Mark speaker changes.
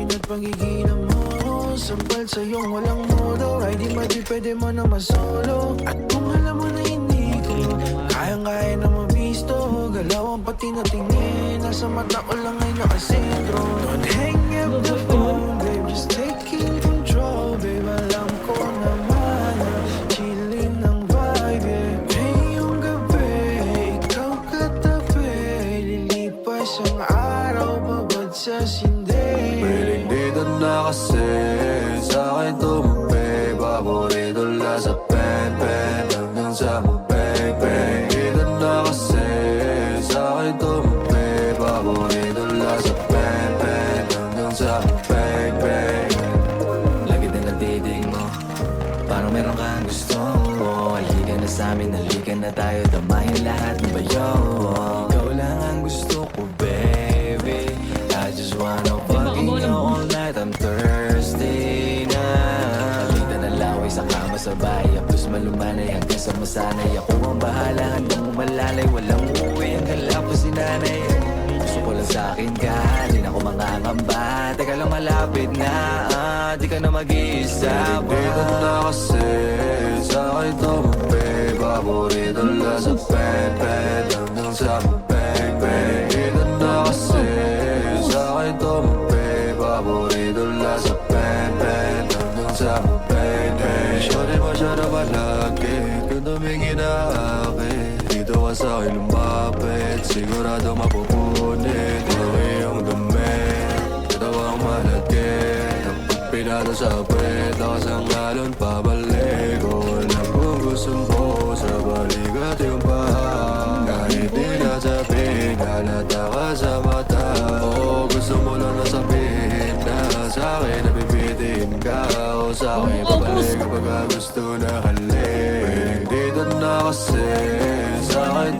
Speaker 1: at pangigilan mo. Sampal sa iyong walang modo, ay di pwede mo na masolo. At kung alam mo na hindi ko kayang-kaya na mabisto, galaw ang pati na tingin, nasa mata ko lang ay nakasentro. Don't hang up the phone, babe, just taking control. Babe, alam ko naman na chillin' ang vibe, yeah. Ngayong gabi, ikaw katabi, lilipas ang araw, babad sa sindi.
Speaker 2: Piling dito na kasi sa akin tumabi, paborito lang sa pen-pen hanggang sa mabeng-beng. Dito na kasi sa akin tumabi, paborito lang sa pen-pen hanggang sa mabeng-beng.
Speaker 3: Lagi din ang titig mo, parang meron kang gusto. Halika na sa'min, halika na tayo, damahin lahat ng bayo. Ikaw lang ang gusto ko, baby. I just wanna fucking you all night, I'm thirsty na. Halika na laway sa kama sabay, apos malumanay hanggang sa masanay. Ako ang bahala, handang umalalay, walang uuwi hanggang lapos si nanay. Gusto ko lang sa'kin ka, di na ako mangangamba. Teka lang malapit na, di ka na mag-iisa pa.
Speaker 2: Dito na kasi sa akin tumabi, paborito lang sa pen-pen hanggang sa mabeng-beng. Dito na kasi sa akin tumabi, paborito lang sa pen-pen hanggang sa mabeng-beng. Shorty masyado palagi, kung tumingin na akin, dito ka sa akin lumapit, sigurado mapupunit ang iyong dumi. Ito ang malagkit, ang pagpinado sa pwet, ako sa ngalon pabalik. O alam kung gusto mo sa balikat yung paa, kahit di nasabihin, halata ka sa mata. O gusto mo lang nasabihin na sa akin nabibitin ka, o sa akin pabalik kapag gusto na halik. Piling dito na kasi sa akin